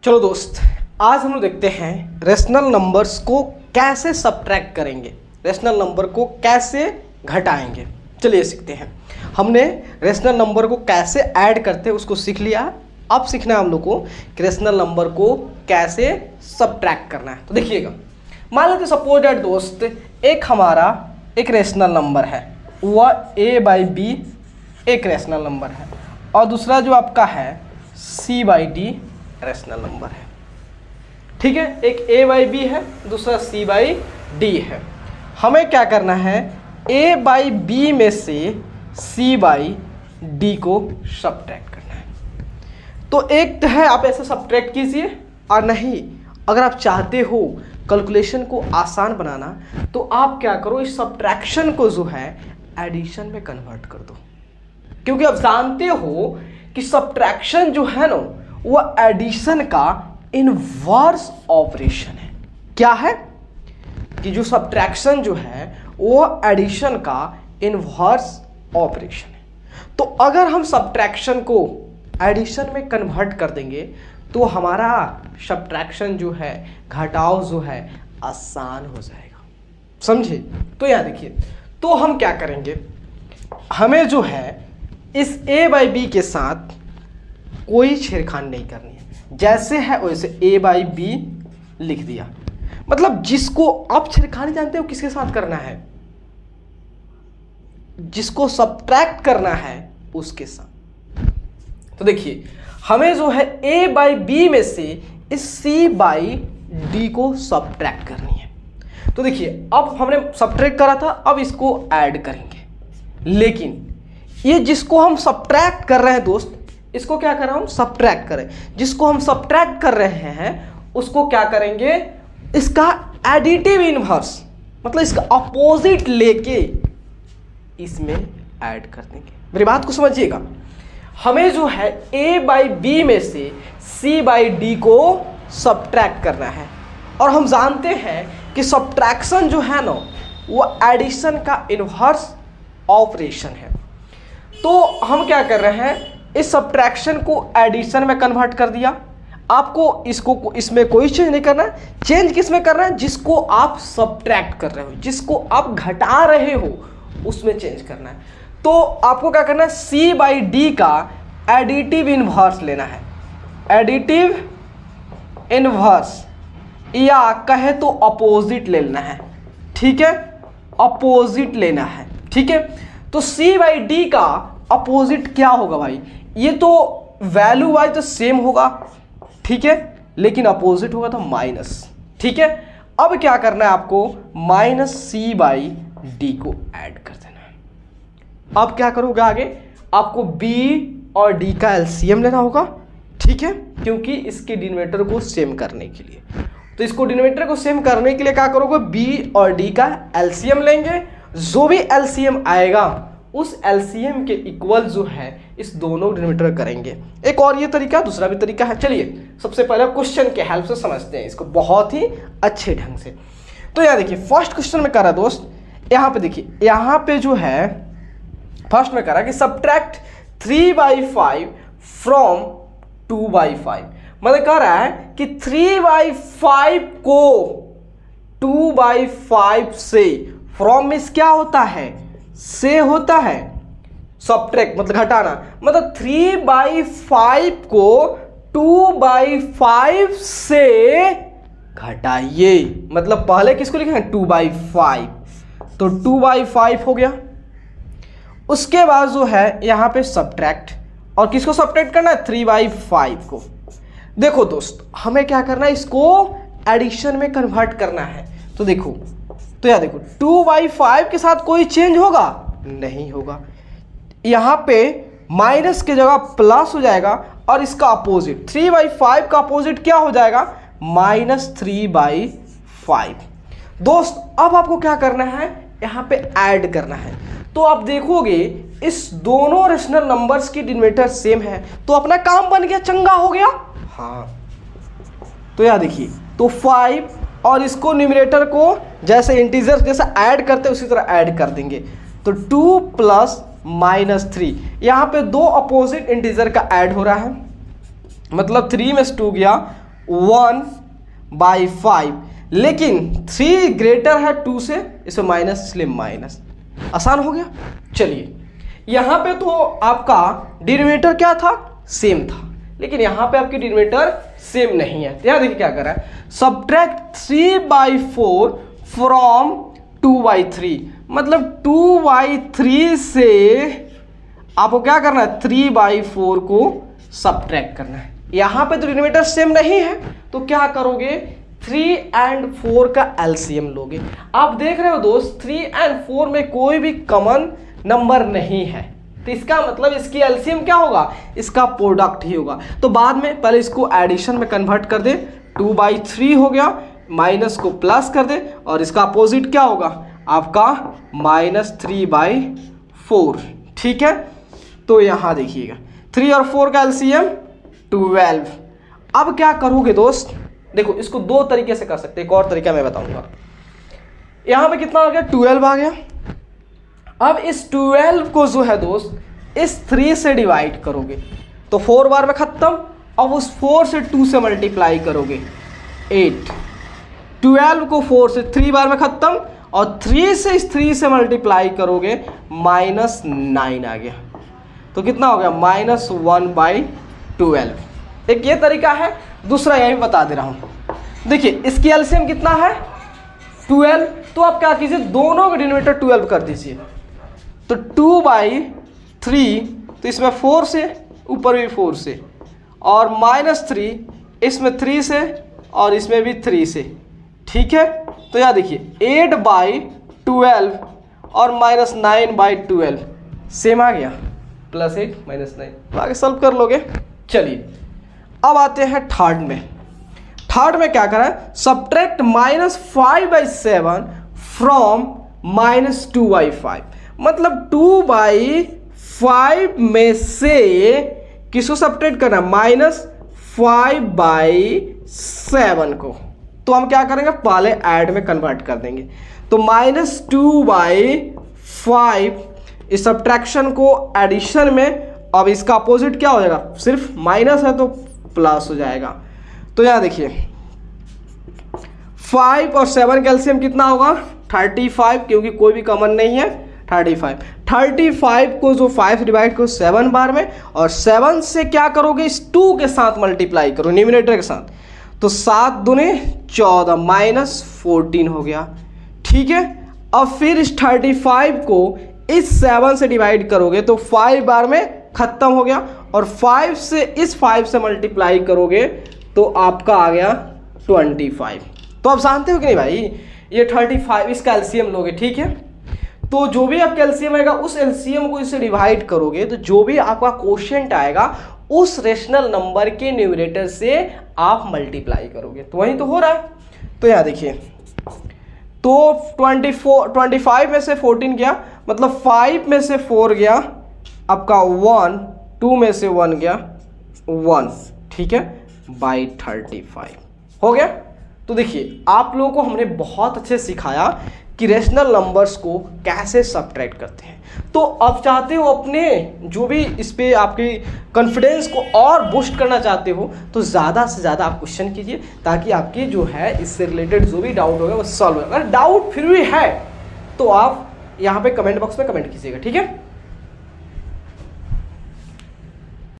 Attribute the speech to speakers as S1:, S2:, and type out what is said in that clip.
S1: चलो दोस्त, आज हम लोग देखते हैं रेशनल नंबर्स को कैसे सब्ट्रैक्ट करेंगे, रेशनल नंबर को कैसे घटाएंगे। चलिए सीखते हैं। हमने रेशनल नंबर को कैसे ऐड करते हैं उसको सीख लिया। अब सीखना है हम लोग को कि रेशनल नंबर को कैसे सब्ट्रैक्ट करना है। तो देखिएगा, मान लेते सपोज दैट दोस्त, एक हमारा एक रेशनल नंबर है, वह a/b एक रेशनल नंबर है और दूसरा जो आपका है c/d रेशनल नंबर है। ठीक है, एक a/b है, दूसरा c/d है। हमें क्या करना है, a/b में से c/d को सब्ट्रैक्ट करना है। तो एक तो है आप ऐसे सब्ट्रैक्ट कीजिए, और नहीं अगर आप चाहते हो कैलकुलेशन को आसान बनाना तो आप क्या करो, इस सब्ट्रैक्शन को जो है एडिशन में कन्वर्ट कर दो। क्योंकि आप जानते हो कि सब्ट्रैक्शन जो है ना वो एडिशन का इनवर्स ऑपरेशन है। क्या है कि जो सब्ट्रैक्शन जो है वो एडिशन का इनवर्स ऑपरेशन है। तो अगर हम सब्ट्रैक्शन को एडिशन में कन्वर्ट कर देंगे तो हमारा सब्ट्रैक्शन जो है, घटाव जो है, आसान हो जाएगा। समझे? तो यहाँ देखिए, तो हम क्या करेंगे, हमें जो है इस a/b के साथ कोई छेड़खानी नहीं करनी है। जैसे है वैसे a/b लिख दिया। मतलब जिसको आप छेड़खानी जानते हो किसके साथ करना है, जिसको सब्ट्रैक्ट करना है उसके साथ। तो देखिए, हमें जो है a/b में से इस c/d को सब्ट्रैक्ट करनी है। तो देखिए, अब हमने सब्ट्रैक्ट करा था, अब इसको ऐड करेंगे। लेकिन ये जिसको हम सब्ट्रैक्ट कर रहे हैं दोस्त, इसको क्या कर रहे हैं हम, सब्ट्रैक्ट करें। जिसको हम सब्ट्रैक्ट कर रहे हैं उसको क्या करेंगे, इसका एडिटिव इनवर्स, मतलब इसका अपोजिट लेके इसमें ऐड कर देंगे। मेरी बात को समझिएगा, हमें जो है a/b में से c/d को सब्ट्रैक्ट करना है। और हम जानते हैं कि सब्ट्रैक्शन जो है ना वो एडिशन का इनवर्स ऑपरेशन है। तो हम क्या कर रहे हैं, इस सब्ट्रैक्शन को एडिशन में कन्वर्ट कर दिया। आपको इसको इसमें कोई चेंज नहीं करना है। चेंज किस में करना है, जिसको आप सब्ट्रैक्ट कर रहे हो, जिसको आप घटा रहे हो उसमें चेंज करना है। तो आपको क्या करना है, c/d का एडिटिव इनवर्स लेना है। एडिटिव इनवर्स या कहे तो अपोजिट लेना है। ठीक है, अपोजिट लेना है। ठीक है, तो c/d का अपोजिट क्या होगा भाई, ये तो वैल्यू वाइज तो सेम होगा, ठीक है, लेकिन अपोजिट होगा तो माइनस। ठीक है, अब क्या करना है आपको, -c/d को ऐड कर देना है। अब क्या करोगे आगे, आपको b और d का एलसीएम लेना होगा। ठीक है, क्योंकि इसके डिनोमिनेटर को सेम करने के लिए, तो इसको डिनोमिनेटर को सेम करने के लिए क्या करोगे, b और d का एलसीएम लेंगे। जो भी एलसीएम आएगा उस एलसीएम के इक्वल जो है इस दोनों डिनोमिनेटर करेंगे। एक और ये तरीका, दूसरा भी तरीका है। चलिए सबसे पहले क्वेश्चन के हेल्प से समझते हैं इसको बहुत ही अच्छे ढंग से। तो यहाँ देखिए, फर्स्ट क्वेश्चन में करा दोस्त, यहाँ पे देखिए, यहाँ पे जो है फर्स्ट में करा कि सब्ट्रैक्ट 3/5 फ्रॉम 2/5। मतलब कह रहा है कि 3/5 को 2/5 से, फ्रॉम मींस क्या होता है, से होता है, सब्ट्रैक्ट मतलब घटाना, मतलब 3/5 को 2/5 से घटाइए। मतलब पहले किसको लिखेंगे, 2/5, तो 2/5 हो गया। उसके बाद जो है यहाँ पे सब्ट्रैक्ट, और किसको सब्ट्रैक्ट करना है, 3/5 को। देखो दोस्त, हमें क्या करना है, इसको एडिशन में कन्वर्ट करना है। तो देखो, तो यार देखो, 2/5 के साथ कोई चेंज होगा, नहीं होगा। यहाँ पे माइनस की जगह प्लस हो जाएगा, और इसका अपोजिट 3/5 का अपोजिट क्या हो जाएगा, -3/5। दोस्त अब आपको क्या करना है, यहाँ पे ऐड करना है। तो आप देखोगे इस दोनों रेशनल नंबर्स की डिनोमिनेटर सेम है, तो अपना काम बन गया, चंगा हो गया। हाँ, तो यार देखिए, तो 5 और इसको न्यूमरेटर को जैसे इंटीजर जैसा ऐड करते उसी तरह ऐड कर देंगे। तो 2 + -3, यहाँ पे दो अपोजिट इंटीजर का ऐड हो रहा है, मतलब 3 में से 2 गया 1/5, लेकिन 3 ग्रेटर है 2 से, इसमें माइनस इसलिए माइनस। आसान हो गया। चलिए यहाँ पे तो आपका डिनोमिनेटर क्या था, सेम था, लेकिन यहाँ पे आपकी डिनोमिनेटर सेम नहीं है। तो यहाँ देखिए क्या कर रहा है, सब्ट्रैक्ट 3/4 फ्रॉम 2/3, मतलब 2/3 से आपको क्या करना है, 3/4 को सब्ट्रैक्ट करना है। यहाँ पे तो डिनोमिनेटर सेम नहीं है, तो क्या करोगे, 3 और 4 का एलसीएम लोगे। आप देख रहे हो दोस्त 3 और 4 में कोई भी कॉमन नंबर नहीं है, तो इसका मतलब इसकी एलसीएम क्या होगा, इसका प्रोडक्ट ही होगा। तो बाद में पहले इसको एडिशन में कन्वर्ट कर दे, 2/3 हो गया, माइनस को प्लस कर दे, और इसका अपोजिट क्या होगा आपका -3/4। ठीक है, तो यहाँ देखिएगा 3 और 4 का एलसीएम 12। अब क्या करोगे दोस्त, देखो इसको दो तरीके से कर सकते हैं, एक और तरीका मैं बताऊंगा। यहाँ पे कितना आ गया, 12 आ गया। अब इस 12 को जो है दोस्त इस 3 से डिवाइड करोगे तो 4 बार में खत्म, अब उस 4 से 2 से मल्टीप्लाई करोगे 8। 12 को 4 से 3 बार में खत्म, और 3 से इस 3 से मल्टीप्लाई करोगे -9 आ गया। तो कितना हो गया, -1/12। एक ये तरीका है, दूसरा यही बता दे रहा हूँ। देखिए इसकी एलसीएम कितना है, 12, तो आप क्या कीजिए, दोनों का डिनोमिनेटर 12 कर दीजिए। तो 2/3, तो इसमें 4 से, ऊपर भी 4 से, और -3 इसमें 3 से, और इसमें भी 3 से। ठीक है, तो यहाँ देखिए 8/12 और -9/12 सेम आ गया, +8 -9, आगे सॉल्व कर लोगे। चलिए अब आते हैं थर्ड में। थर्ड में क्या करा है, सब्ट्रैक्ट -5/7 फ्रॉम -2/5, मतलब 2/5 में से किसको सब्ट्रैक्ट करना, -5/7 को। तो हम क्या करेंगे, पहले ऐड में कन्वर्ट कर देंगे। तो -2/5 इस सब्ट्रैक्शन को एडिशन में, अब इसका अपोजिट क्या हो जाएगा, सिर्फ माइनस है तो प्लस हो जाएगा। तो यहाँ देखिए 5 और 7 का एलसीएम कितना होगा, 35, क्योंकि कोई भी कॉमन नहीं है, 35 को जो 5 से डिवाइड करो 7 बार में, और 7 से क्या करोगे, इस 2 के साथ मल्टीप्लाई करो न्यूमरेटर के साथ, तो 7 दूने 14 -14 हो गया। ठीक है, अब फिर इस 35 को इस 7 से डिवाइड करोगे तो 5 बार में खत्म हो गया, और 5 से इस 5 से मल्टीप्लाई करोगे तो आपका आ गया 25। तो आप जानते हो कि नहीं भाई, ये 35 इसका एलसीएम लोगे। ठीक है, तो जो भी आपका एलसीएम आएगा उस एलसीएम को इससे डिवाइड करोगे, तो जो भी आपका क्वोशिएंट आएगा उस रेशनल नंबर के न्यूमरेटर से आप मल्टीप्लाई करोगे। तो वही तो हो रहा है। तो यहाँ देखिए, तो 25 में से 14 गया, मतलब 5 में से 4 गया आपका 1, 2 में से 1 गया 1। ठीक है, /35 हो गया। तो देखिए आप लोगों को हमने बहुत अच्छे सिखाया कि रेशनल नंबर्स को कैसे सब्ट्रैक्ट करते हैं। तो अब चाहते हो अपने जो भी इस पे आपकी कॉन्फिडेंस को और बूस्ट करना चाहते हो, तो ज़्यादा से ज़्यादा आप क्वेश्चन कीजिए, ताकि आपकी जो है इससे रिलेटेड जो भी डाउट होगा वो सॉल्व होगा। अगर डाउट फिर भी है तो आप यहाँ पे कमेंट बॉक्स में कमेंट कीजिएगा। ठीक है।